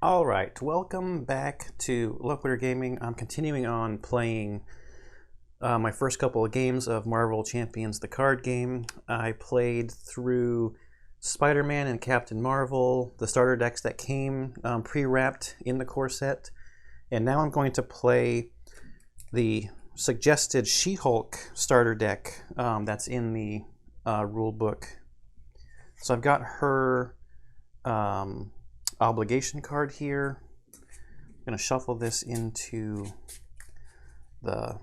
All right, welcome back to Loquitur Gaming. I'm continuing on playing my first couple of games of Marvel Champions, the card game. I played through Spider-Man and Captain Marvel, the starter decks that came pre-wrapped in the core set, and now I'm going to play the suggested She-Hulk starter deck that's in the rule book. So I've got her obligation card here. I'm going to shuffle this into the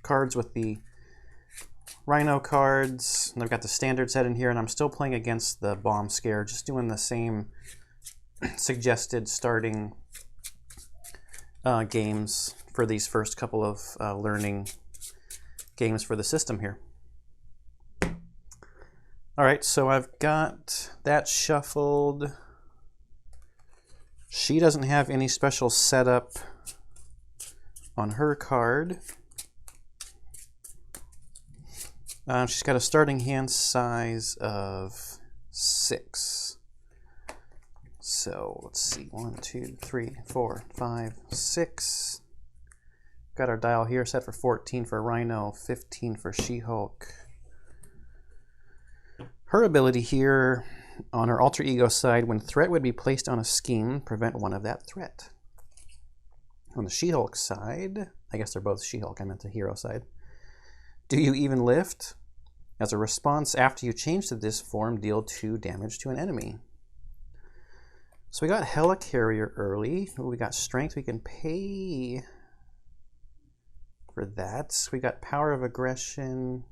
cards with the Rhino cards. And I've got the standard set in here, and I'm still playing against the bomb scare, just doing the same suggested starting games for these first couple of learning games for the system here. All right, so I've got that shuffled. She doesn't have any special setup on her card. She's got a starting hand size of 6. So let's see, 1, 2, 3, 4, 5, 6. Got our dial here set for 14 for Rhino, 15 for She-Hulk. Her ability here on her alter ego side, when threat would be placed on a scheme, prevent one of that threat. On the She-Hulk side, I guess they're both She-Hulk, I meant the hero side. Do you even lift? As a response, after you change to this form, deal 2 damage to an enemy. So we got Helicarrier early. We got strength, we can pay for that. We got power of aggression.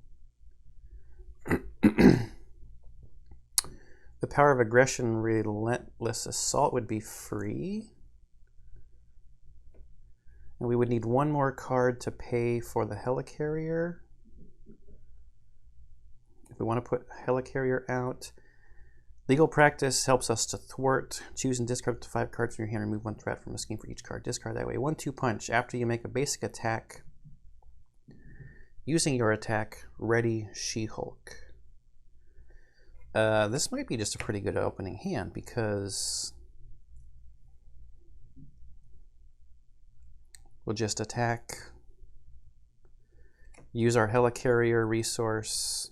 The power of aggression, relentless assault would be free. And we would need one more card to pay for the Helicarrier. If we want to put Helicarrier out. Legal practice helps us to thwart. Choose and discard up to 5 cards from your hand. Remove 1 threat from a scheme for each card. Discard that way. 1-2 punch. After you make a basic attack, using your attack, ready She-Hulk. This might be just a pretty good opening hand because we'll just attack, use our Helicarrier resource.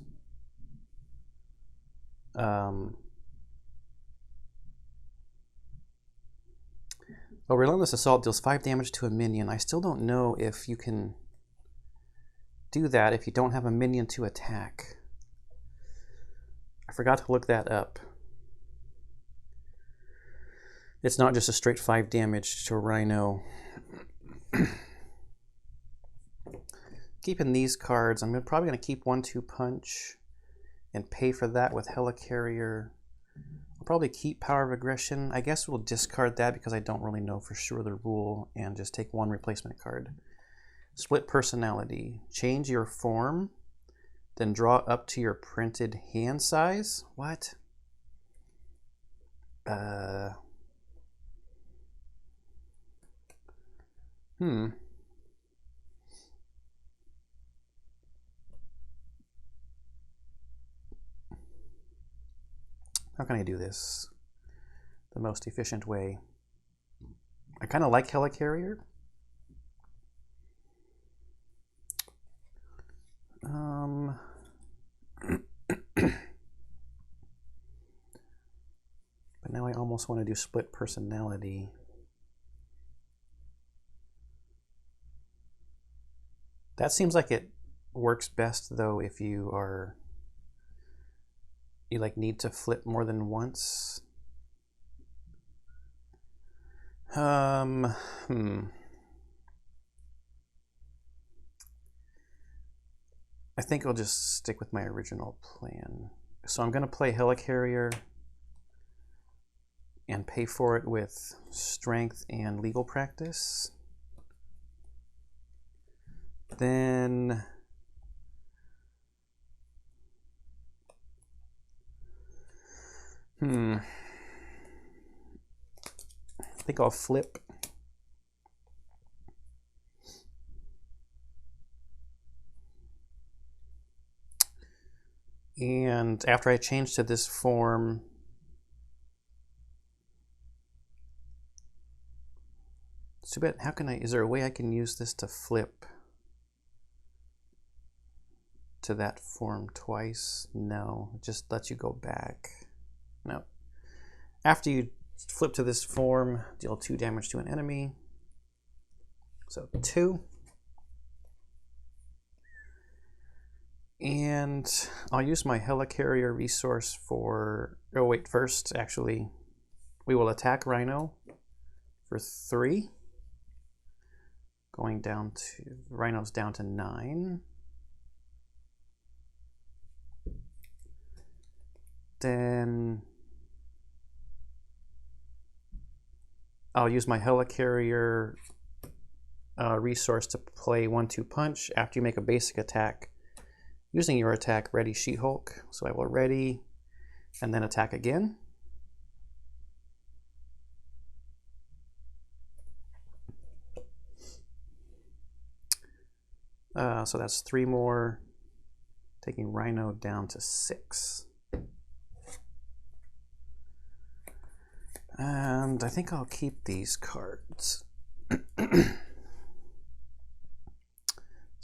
Relentless Assault deals 5 damage to a minion. I still don't know if you can do that if you don't have a minion to attack. I forgot to look that up. It's not just a straight 5 damage to Rhino. Keeping these cards, I'm probably going to keep 1-2 punch and pay for that with Helicarrier. I'll probably keep power of aggression. I guess we'll discard that because I don't really know for sure the rule and just take 1 replacement card. Split personality. Change your form, then draw up to your printed hand size. What? How can I do this the most efficient way? I kind of like Helicarrier. But now I almost want to do split personality. That seems like it works best though if you need to flip more than once. I think I'll just stick with my original plan. So I'm going to play Helicarrier and pay for it with strength and legal practice. Then I think I'll flip. And after I change to this form, too bad. How can I, is there a way I can use this to flip to that form twice? No, it just lets you go back. No. After you flip to this form, deal 2 damage to an enemy. So 2. And I'll use my helicarrier resource for, oh wait, first actually we will attack Rhino for 3. Going down to, Rhino's down to 9. Then I'll use my helicarrier resource to play 1-2 punch. After you make a basic attack, using your attack, ready She-Hulk. So I will ready and then attack again. So that's 3 more, taking Rhino down to 6. And I think I'll keep these cards. So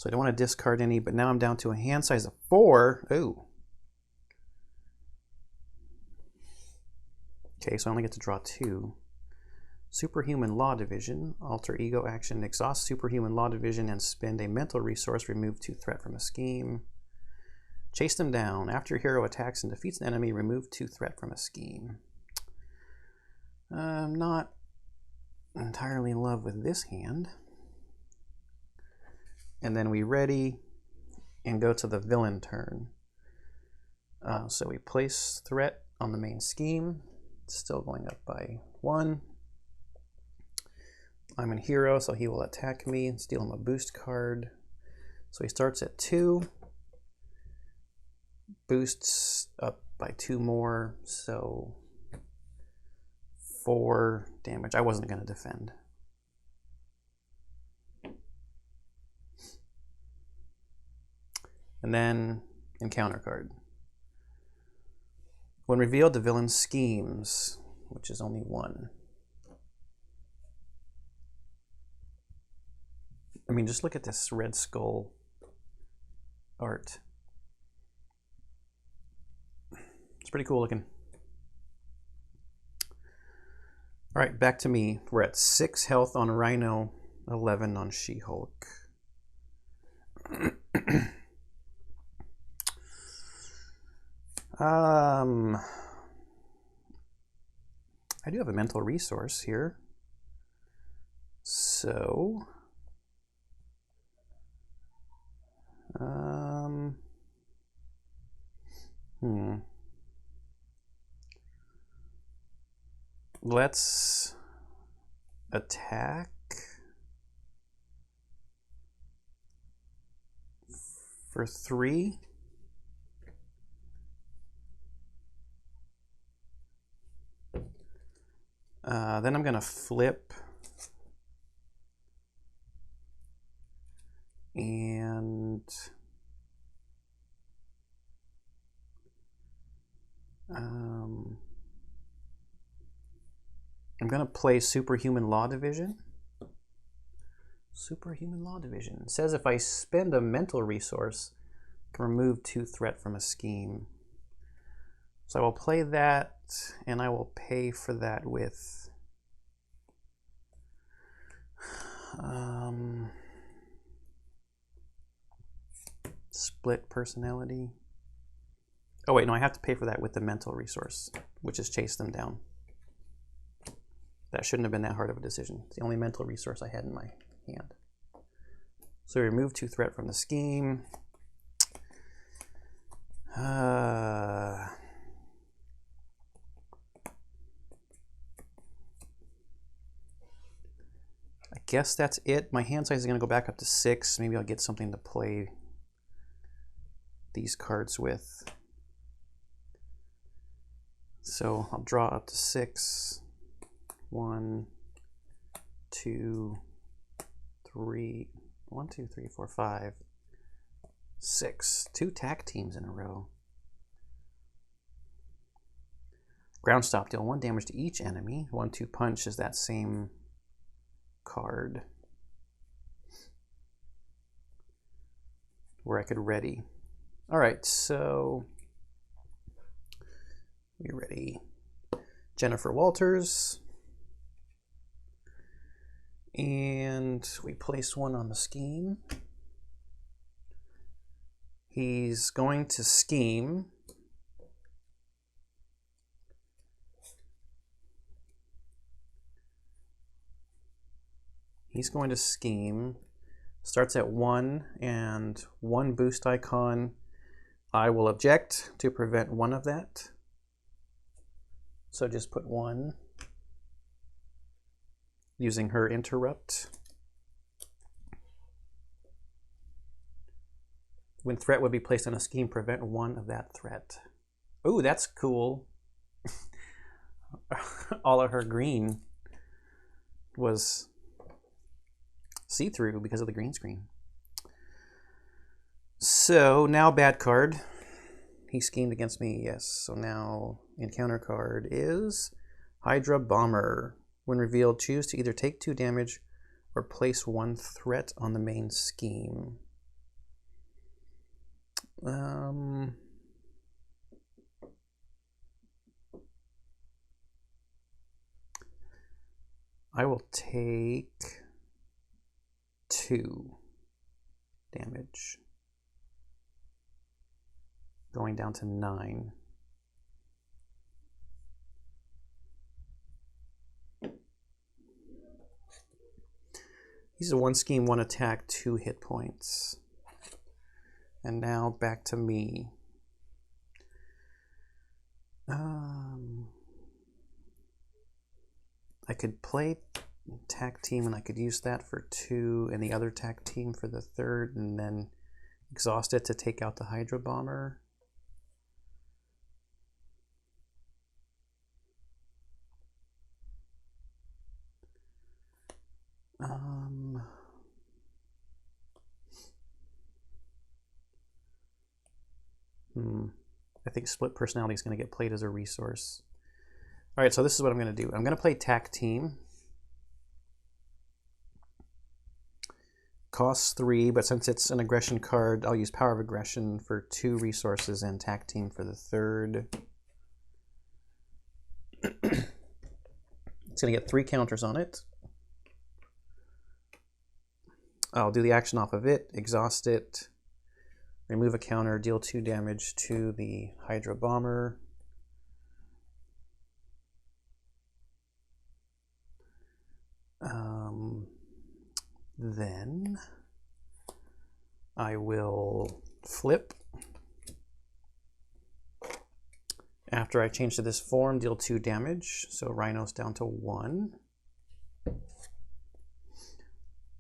I don't want to discard any, but now I'm down to a hand size of 4. Ooh. Okay, so I only get to draw 2. Superhuman Law Division, alter ego action, exhaust Superhuman Law Division and spend a mental resource, remove 2 threat from a scheme. Chase them down. After your hero attacks and defeats an enemy, remove 2 threat from a scheme. I'm not entirely in love with this hand. And then we ready and go to the villain turn. So we place threat on the main scheme. It's still going up by 1. I'm a hero, so he will attack me and steal him a boost card. So he starts at 2. Boosts up by 2 more, so 4 damage. I wasn't going to defend. And then encounter card. When revealed, the villain schemes, which is only 1. I mean, just look at this Red Skull art. It's pretty cool looking. All right, back to me. We're at 6 health on Rhino, 11 on She-Hulk. I do have a mental resource here. So, let's attack for 3. Then I'm going to flip and I'm going to play Superhuman Law Division. Superhuman Law Division. It says if I spend a mental resource, I can remove 2 threat from a scheme. So I will play that, and I will pay for that with split personality. Oh wait, no, I have to pay for that with the mental resource, which is chase them down. That shouldn't have been that hard of a decision. It's the only mental resource I had in my hand. So remove 2 threat from the scheme. I guess that's it. My hand size is going to go back up to 6. Maybe I'll get something to play these cards with. So I'll draw up to 6. 1, 2, 3. 1, 2, 3, 4, 5, 6. 2 tack teams in a row. Ground stop, deal 1 damage to each enemy. 1-2 punch is that same card where I could ready. All right, so we ready Jennifer Walters. And we place one on the scheme. He's going to scheme. He's going to scheme. Starts at 1 and 1 boost icon. I will object to prevent 1 of that. So just put 1. Using her interrupt. When threat would be placed on a scheme, prevent 1 of that threat. Ooh, that's cool. All of her green was see-through because of the green screen. So now bad card. He schemed against me, yes. So now encounter card is Hydra Bomber. When revealed, choose to either take 2 damage or place 1 threat on the main scheme. I will take 2 damage. Going down to 9. He's a 1 scheme, 1 attack, 2 hit points. And now back to me. I could play tag team and I could use that for 2 and the other tag team for the 3rd and then exhaust it to take out the Hydra Bomber. I think split personality is going to get played as a resource. All right, so this is what I'm going to do. I'm going to play tag team. Costs 3, but since it's an aggression card, I'll use Power of Aggression for 2 resources and tag team for the 3rd. It's going to get 3 counters on it. I'll do the action off of it, exhaust it, remove a counter, deal 2 damage to the Hydra Bomber. Then I will flip. After I change to this form, deal 2 damage. So Rhino's down to 1.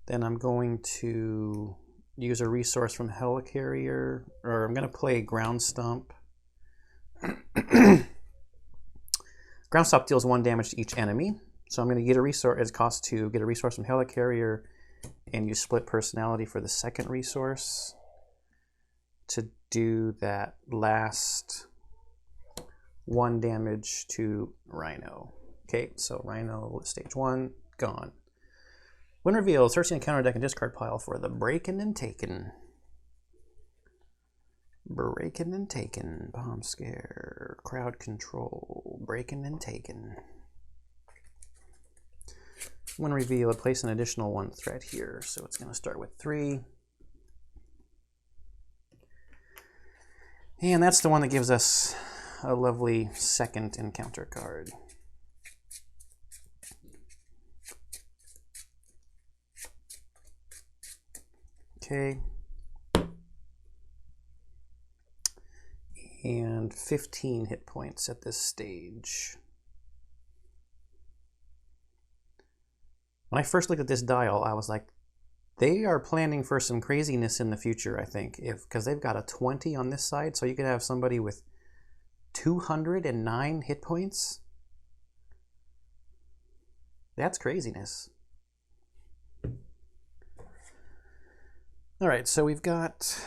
Then I'm going to use a resource from Helicarrier, or I'm going to play Ground Stomp. Ground Stomp deals 1 damage to each enemy. So I'm going to get a resource, it costs 2, get a resource from Helicarrier, and use split personality for the 2nd resource to do that last 1 damage to Rhino. Okay, so Rhino, stage 1, gone. When revealed, search the encounter deck and discard pile for the Breakin' and Taken. Breakin' and Taken, Bomb Scare, Crowd Control, Breakin' and Taken. When revealed, place an additional 1 threat here. So it's going to start with 3. And that's the one that gives us a lovely 2nd encounter card. Okay. And 15 hit points at this stage. When I first looked at this dial, I was like, they are planning for some craziness in the future, I think, because they've got a 20 on this side, so you could have somebody with 209 hit points. That's craziness. All right, so we've got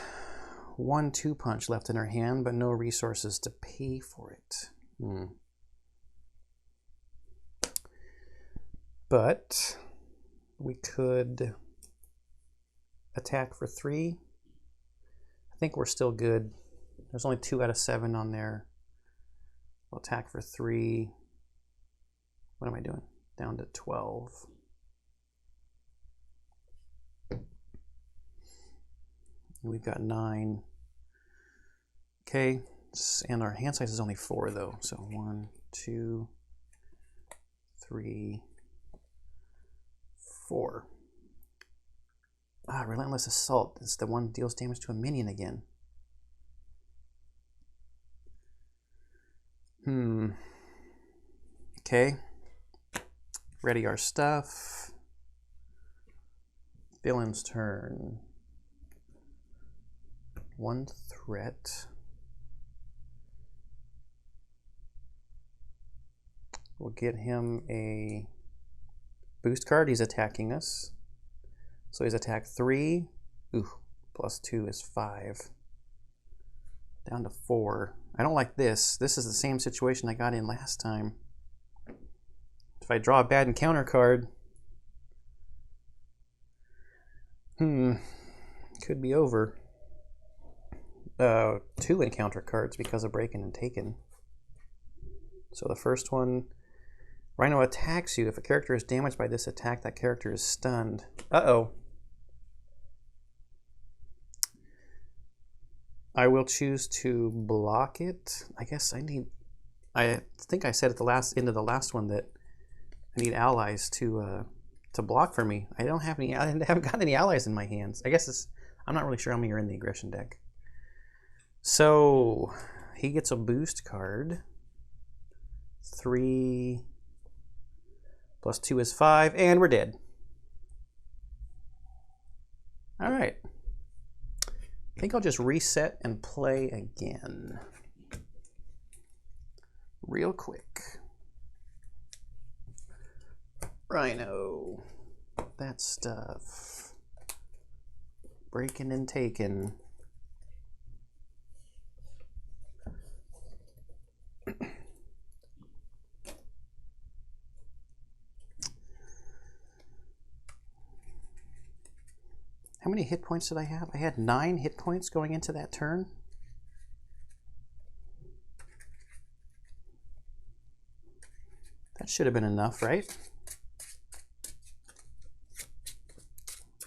1 2-punch left in our hand, but no resources to pay for it. But we could attack for 3. I think we're still good. There's only 2 out of 7 on there. We'll attack for 3. What am I doing? Down to 12. We've got 9. Okay, and our hand size is only 4 though. So 1, 2, 3, 4. Ah, Relentless Assault. It's the one that deals damage to a minion again. Okay. Ready our stuff. Villain's turn. 1 threat. We'll get him a boost card. He's attacking us. So he's attack 3. Ooh, plus 2 is 5. Down to 4. I don't like this. This is the same situation I got in last time. If I draw a bad encounter card, could be over. 2 encounter cards because of Breaking and Taken. So the first one, Rhino attacks you. If a character is damaged by this attack, that character is stunned. Uh-oh. I will choose to block it. I guess I think I said at the end of the last one that I need allies to block for me. I haven't got any allies in my hands. I guess I'm not really sure how many are in the aggression deck. So he gets a boost card. 3 plus 2 is 5, and we're dead. All right. I think I'll just reset and play again. Real quick. Rhino. That stuff. Breaking and Taken. How many hit points did I have? I had 9 hit points going into that turn. That should have been enough, right?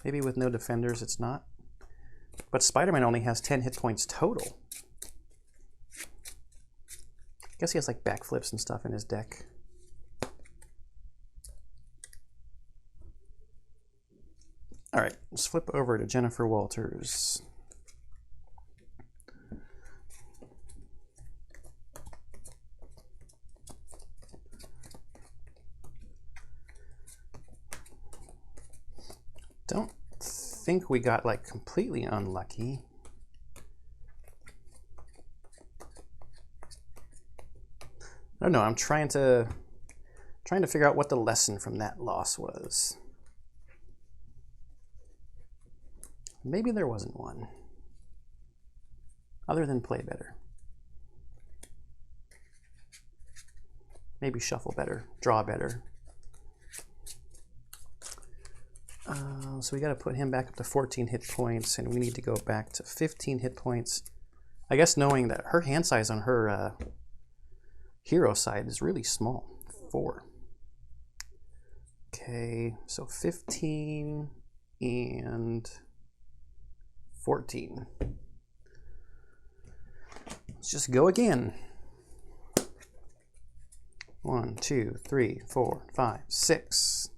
Maybe with no defenders it's not. But Spider-Man only has 10 hit points total. I guess he has like backflips and stuff in his deck. All right, let's flip over to Jennifer Walters. Don't think we got like completely unlucky. I don't know, I'm trying to figure out what the lesson from that loss was. Maybe there wasn't one. Other than play better. Maybe shuffle better, draw better. So we got to put him back up to 14 hit points, and we need to go back to 15 hit points. I guess knowing that her hand size on her hero side is really small, 4. Okay, so 15 and 14. Let's just go again. 1, 2, 3, 4, 5, 6.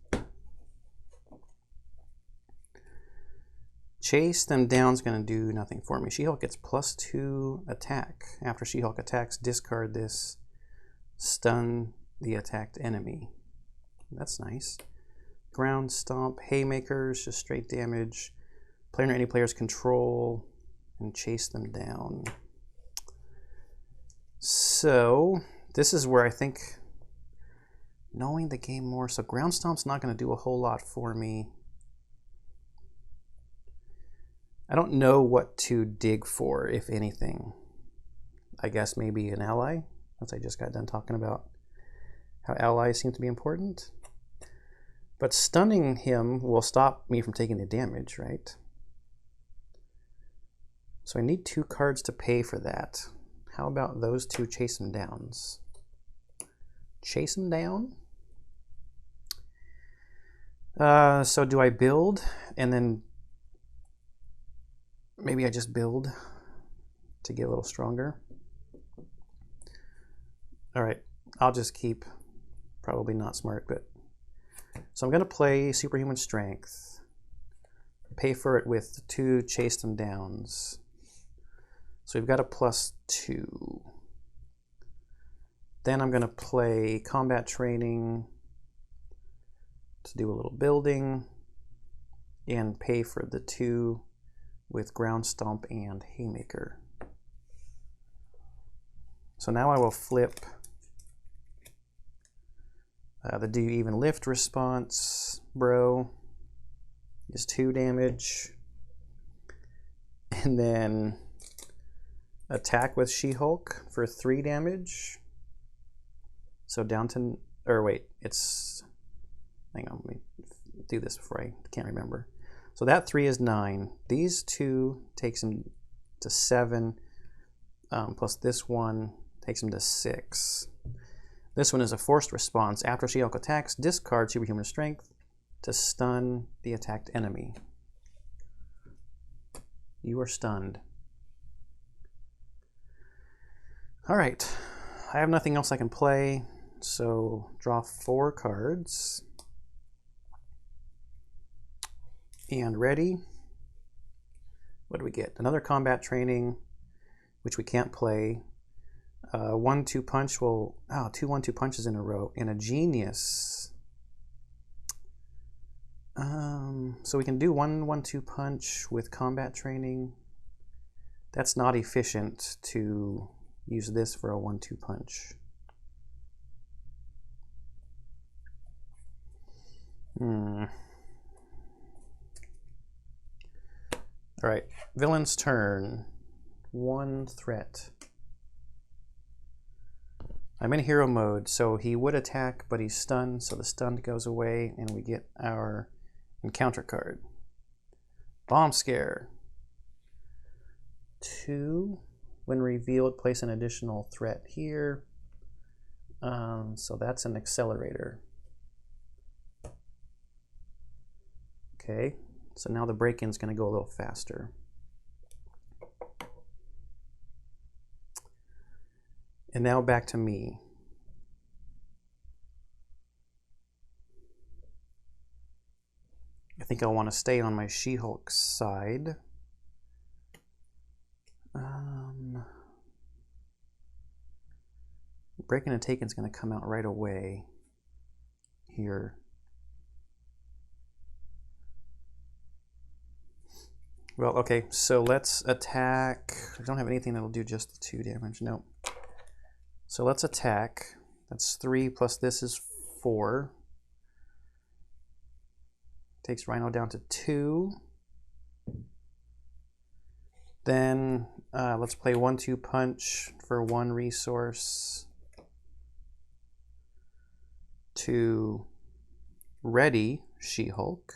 Chase them down is going to do nothing for me. She-Hulk gets +2 attack. After She-Hulk attacks, discard this. Stun the attacked enemy. That's nice. Ground Stomp, Haymakers, just straight damage. Player or any player's control, and chase them down. So this is where I think knowing the game more. So Ground Stomp's not going to do a whole lot for me. I don't know what to dig for, if anything. I guess maybe an ally, since I just got done talking about how allies seem to be important. But stunning him will stop me from taking the damage, right? So I need 2 cards to pay for that. How about those 2 chase him downs? Chase him down? So do I build and then maybe I just build to get a little stronger? All right, I'll just keep, probably not smart, but. So I'm gonna play Superhuman Strength, pay for it with 2 chase them downs. So we've got a +2. Then I'm gonna play Combat Training to do a little building and pay for the 2 with Ground Stomp and Haymaker. So now I will flip the Do You Even Lift response, bro, is 2 damage. And then attack with She-Hulk for 3 damage. So down to, or wait, it's, hang on, let me do this before I can't remember. So that 3 is 9. These 2 takes him to 7, plus this one takes him to 6. This one is a forced response. After She-Hulk attacks, discard Superhuman Strength to stun the attacked enemy. You are stunned. All right, I have nothing else I can play, so draw 4 cards. And ready. What do we get? Another Combat Training, which we can't play. 1-2 punch will, 2 1-2 punches in a row, and a Genius. So we can do 1-1-2 punch with Combat Training. That's not efficient to use this for a 1-2 punch. All right, villain's turn. 1 threat. I'm in hero mode, so he would attack, but he's stunned, so the stun goes away, and we get our encounter card. Bomb Scare. 2. When revealed, place an additional threat here. So that's an accelerator. Okay, so now the break-in's going to go a little faster. And now back to me. I think I'll want to stay on my She-Hulk side. Breaking and Taken is going to come out right away here. Well, okay, so let's attack. I don't have anything that'll do just the 2 damage. No. So let's attack. That's 3 plus this is 4. Takes Rhino down to 2. Then let's play 1-2 punch for 1 resource to ready She-Hulk.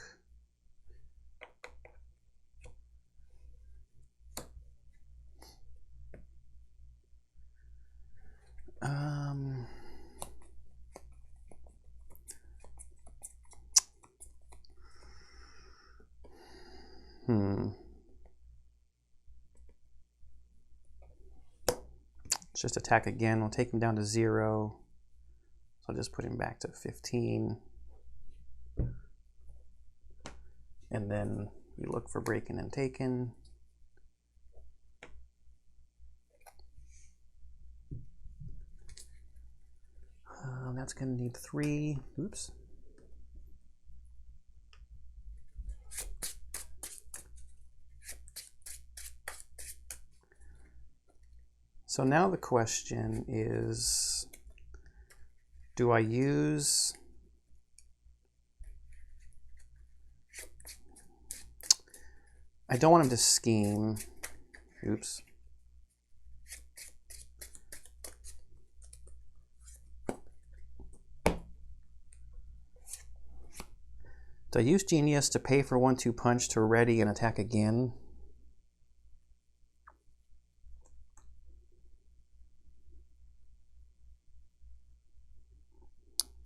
Let's just attack again. We'll take him down to 0. So I'll just put him back to 15. And then we look for Breaking and Taken. That's going to need 3. Oops. So now the question is, do I use... I don't want him to scheme. Oops. Do I use Genius to pay for 1/2 punch to ready and attack again?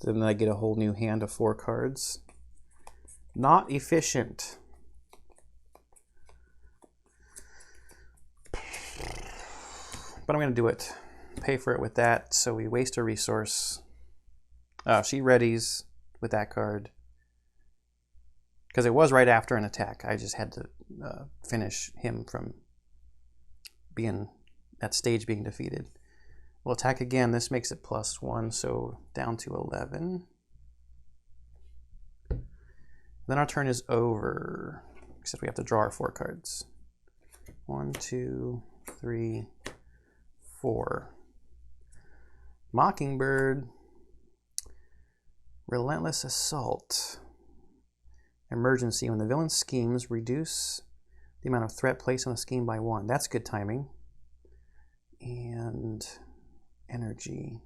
Then I get a whole new hand of 4 cards. Not efficient. But I'm going to do it. Pay for it with that, so we waste a resource. She readies with that card. Because it was right after an attack. I just had to finish him from being that stage being defeated. We'll attack again. This makes it +1, so down to 11. Then our turn is over, except we have to draw our 4 cards. 1, 2, 3, 4. Mockingbird. Relentless Assault. Emergency. When the villain schemes, reduce the amount of threat placed on the scheme by 1. That's good timing. And energy.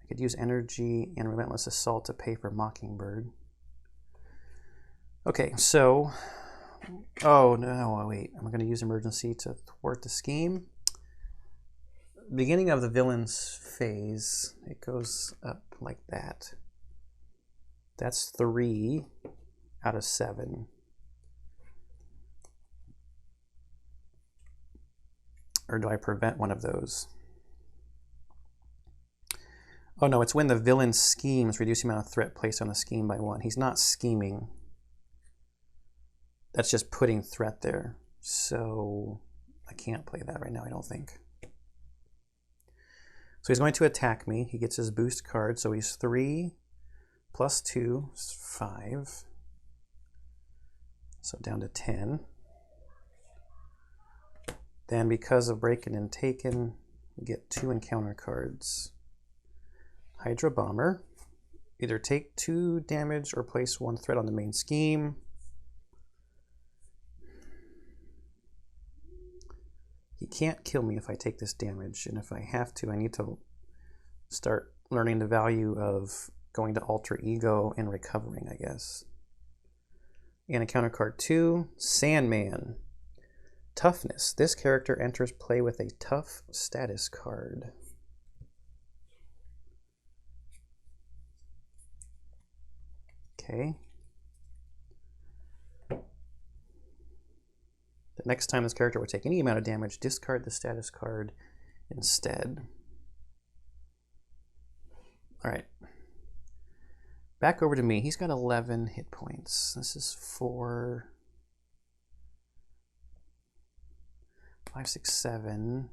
I could use energy and Relentless Assault to pay for Mockingbird. Okay, so... Oh, no, wait. I'm going to use emergency to thwart the scheme. Beginning of the villain's phase, it goes up like that. That's 3 out of 7. Or do I prevent one of those? Oh no, it's when the villain schemes, reduce the amount of threat placed on the scheme by 1. He's not scheming. That's just putting threat there. So I can't play that right now, I don't think. So he's going to attack me. He gets his boost card, so he's 3 plus 2 is 5. So down to 10. Then because of Breaking and Taken, we get 2 encounter cards. Hydra Bomber. Either take 2 damage or place 1 threat on the main scheme. He can't kill me if I take this damage, and if I have to, I need to start learning the value of going to Alter Ego and recovering, I guess. And encounter card 2, Sandman. Toughness. This character enters play with a tough status card. Okay. The next time this character would take any amount of damage, discard the status card instead. All right. Back over to me. He's got 11 hit points. This is 4, 5, 6, 7.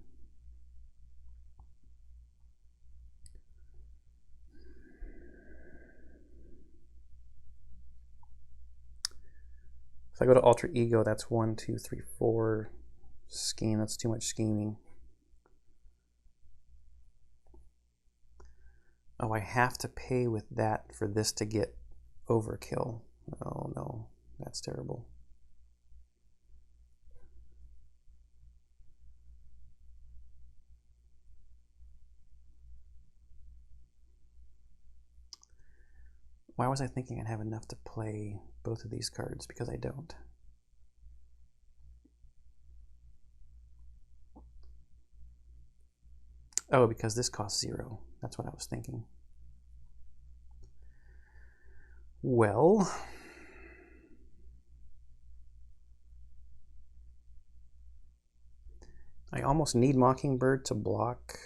If I go to Alter Ego, that's 1, 2, 3, 4. Scheme, that's too much scheming. Oh, I have to pay with that for this to get overkill. Oh no, that's terrible. Why was I thinking I'd have enough to play both of these cards? Because I don't. Oh, because this costs 0. That's what I was thinking. Well, I almost need Mockingbird to block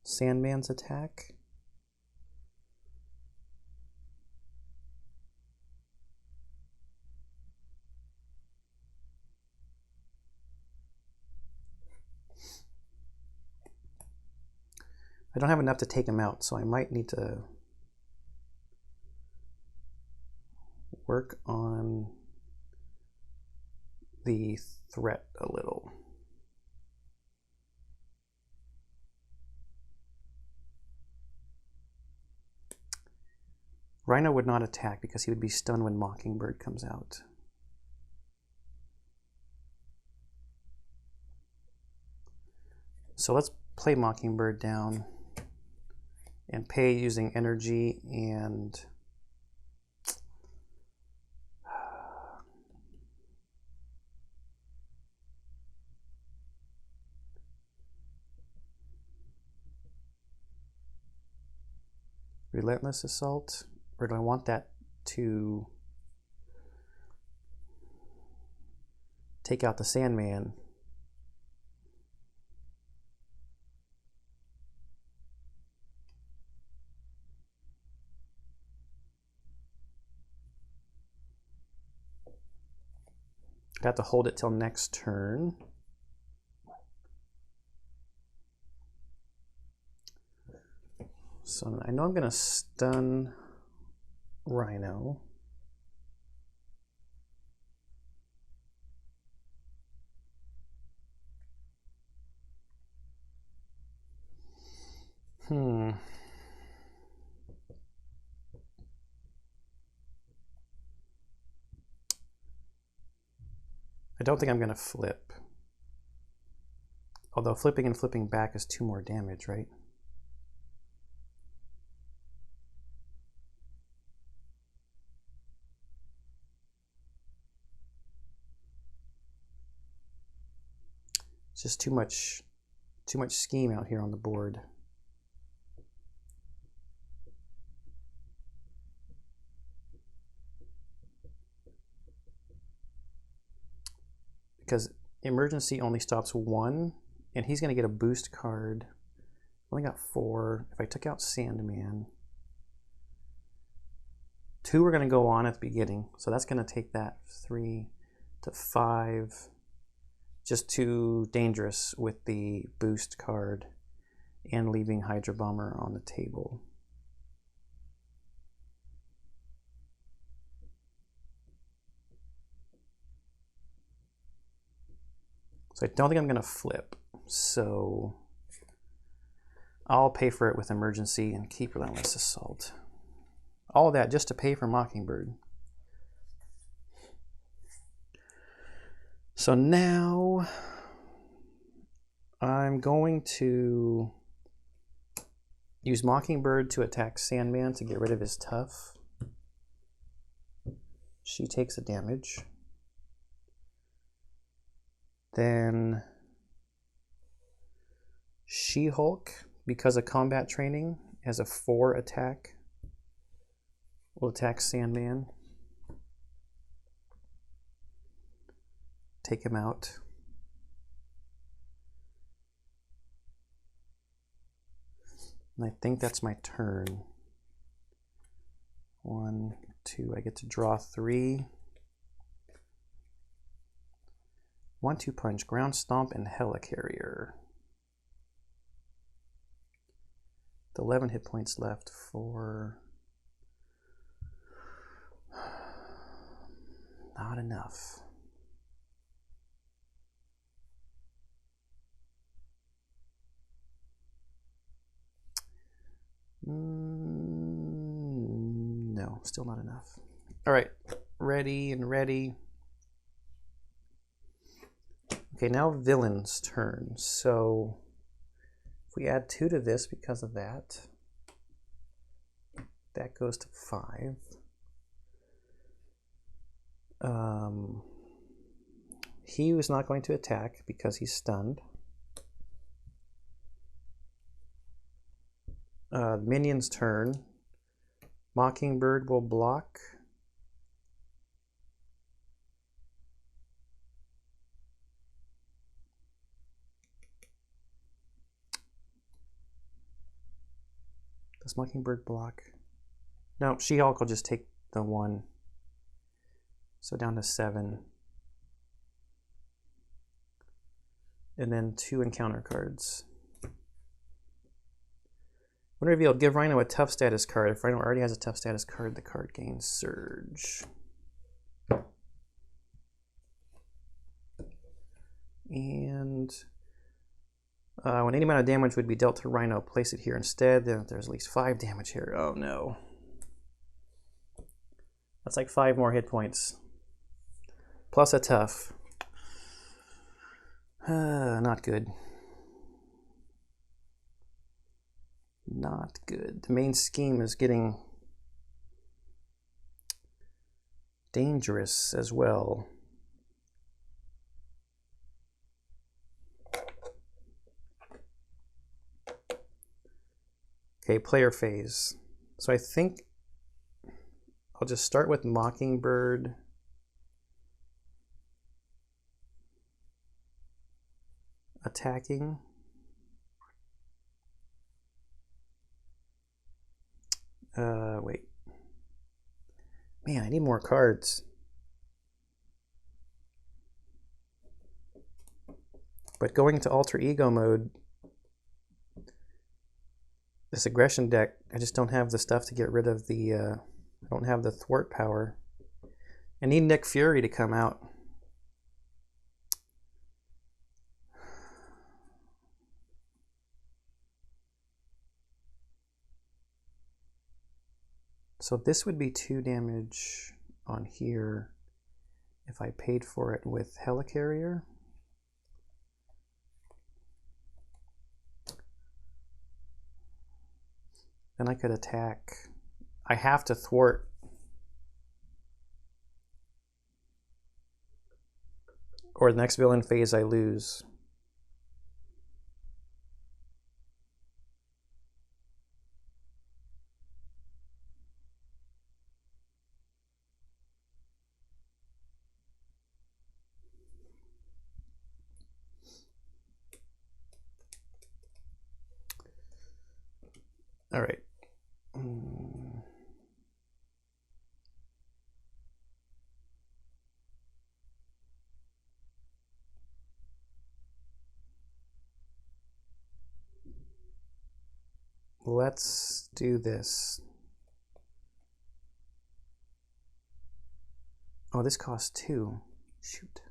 Sandman's attack. I don't have enough to take him out, so I might need to work on the threat a little. Rhino would not attack because he would be stunned when Mockingbird comes out. So let's play Mockingbird down and pay using energy and relentless assault, or do I want that to take out the Sandman? I have to hold it till next turn. So I know I'm going to stun Rhino. I don't think I'm going to flip. Although flipping and flipping back is 2 more damage, right? It's just too much scheme out here on the board. Because emergency only stops 1, and he's going to get a boost card. Only got 4. If I took out Sandman, 2 are going to go on at the beginning, so that's going to take that 3 to 5. Just too dangerous with the boost card and leaving Hydra Bomber on the table. So I don't think I'm going to flip. So I'll pay for it with emergency and keep relentless assault. All of that just to pay for Mockingbird. So now I'm going to use Mockingbird to attack Sandman to get rid of his tough. She takes the damage. Then She-Hulk, because of combat training, has a 4 attack. Will attack Sandman. Take him out. And I think that's my turn. 1, 2, I get to draw 3. 1-2 punch, ground stomp, and helicarrier. 11 hit points left for not enough. No, still not enough. All right, ready and ready. Okay, now villain's turn. So if we add 2 to this because of that, that goes to 5. He was not going to attack because he's stunned. Minion's turn. Mockingbird will block. Does Mockingbird block? No, She-Hulk will just take the 1. So down to 7. And then 2 encounter cards. When revealed, give Rhino a tough status card. If Rhino already has a tough status card, the card gains Surge. And when any amount of damage would be dealt to Rhino, place it here instead. Then there's at least 5 damage here. Oh no. That's like 5 more hit points. Plus a tough. Not good. not good. The main scheme is getting dangerous as well. Okay, player phase. So I think I'll just start with Mockingbird. Attacking. Wait. Man, I need more cards. But going to alter ego mode, this aggression deck, I just don't have the stuff to get rid of the, I don't have the thwart power. I need Nick Fury to come out. So this would be 2 damage on here if I paid for it with Helicarrier. Then I could attack. I have to thwart. Or the next villain phase I lose. All right. Let's do this. Oh, this costs 2. Shoot.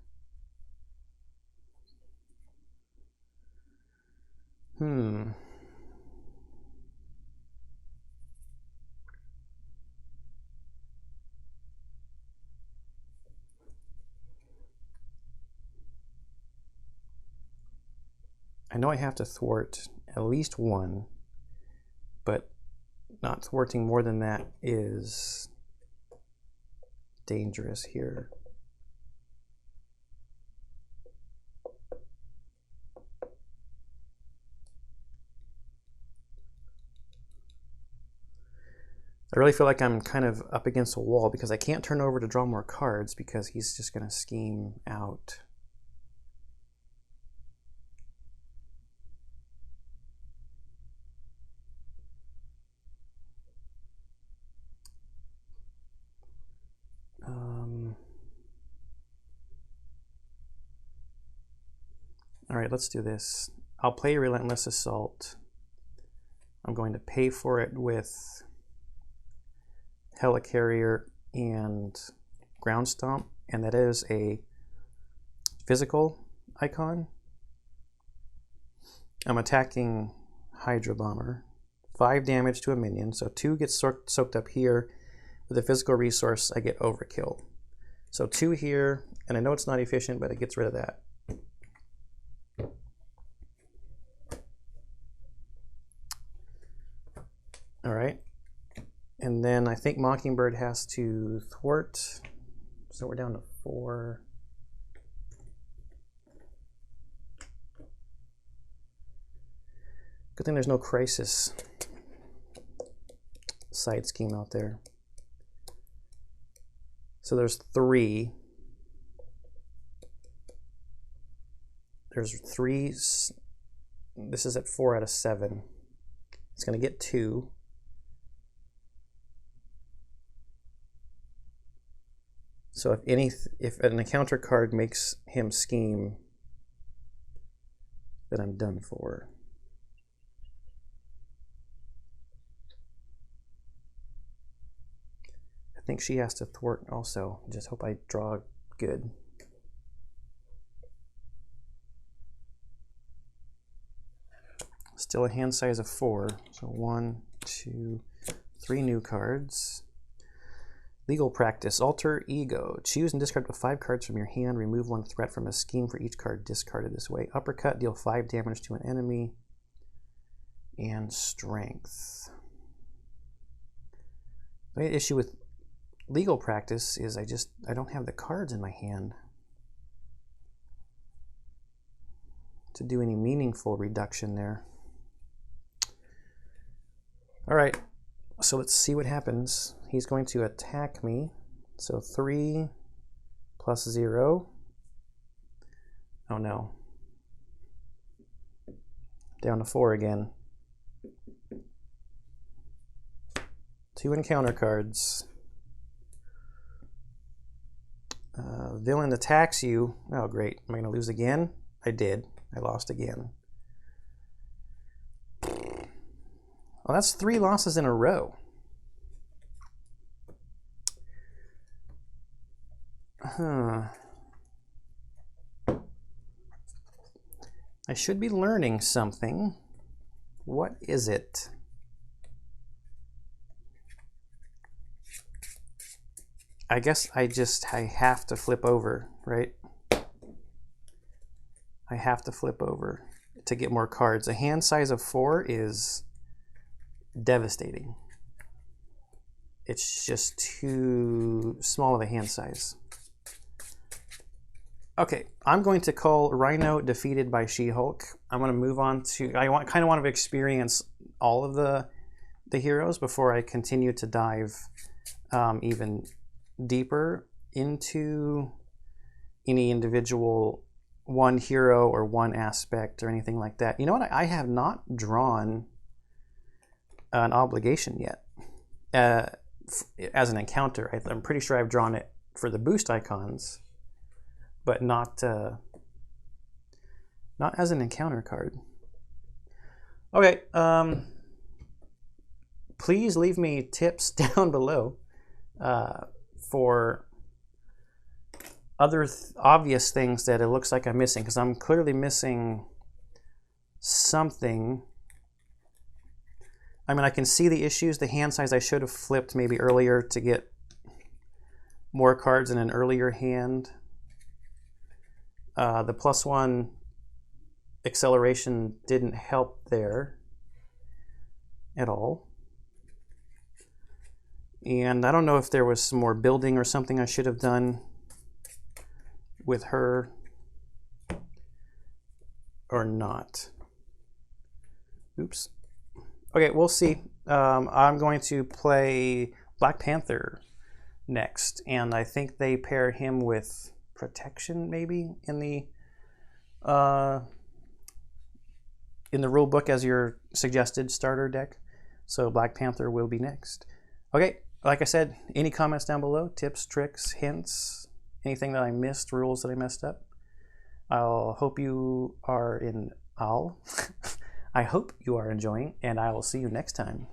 I know I have to thwart at least 1, but not thwarting more than that is dangerous here. I really feel like I'm kind of up against a wall because I can't turn over to draw more cards because he's just going to scheme out. All right, let's do this. I'll play Relentless Assault. I'm going to pay for it with Helicarrier and Ground Stomp, and that is a physical icon. I'm attacking Hydra Bomber. 5 damage to a minion, so 2 gets soaked up here. With a physical resource, I get overkill. So 2 here, and I know it's not efficient, but it gets rid of that. All right, and then I think Mockingbird has to thwart, so we're down to 4. Good thing there's no crisis side scheme out there. So there's 3. There's 3. This is at 4 out of 7. It's going to get 2. So if an encounter card makes him scheme, then I'm done for. I think she has to thwart also. Just hope I draw good. Still a hand size of 4. So 1, 2, 3 new cards. Legal practice, alter ego. Choose and discard up to 5 cards from your hand. Remove 1 threat from a scheme for each card discarded this way. Uppercut, deal 5 damage to an enemy. and strength. The issue with legal practice is I don't have the cards in my hand to do any meaningful reduction there. All right, so let's see what happens. He's going to attack me. So 3 plus 0. Oh no. Down to 4 again. 2 encounter cards. Villain attacks you. Oh great, am I going to lose again? I did. I lost again. Well, that's 3 losses in a row. I should be learning something. What is it? I guess I have to flip over, right? I have to flip over to get more cards. A hand size of 4 is devastating. It's just too small of a hand size. Okay, I'm going to call Rhino defeated by She-Hulk. I'm going to move on to, kind of want to experience all of the heroes before I continue to dive even deeper into any individual one hero or one aspect or anything like that. You know what? I have not drawn an obligation yet as an encounter. I'm pretty sure I've drawn it for the boost icons, but not as an encounter card. Okay, please leave me tips down below for other obvious things that it looks like I'm missing, because I'm clearly missing something. I mean, I can see the issues. The hand size I should have flipped maybe earlier to get more cards in an earlier hand. The +1 acceleration didn't help there at all. And I don't know if there was some more building or something I should have done with her or not. Oops. Okay, we'll see. I'm going to play Black Panther next, and I think they pair him with Protection maybe in the rule book as your suggested starter deck. So Black Panther will be next. Okay, like I said, any comments down below, tips, tricks, hints, anything that I missed, rules that I messed up. I hope you are enjoying, and I will see you next time.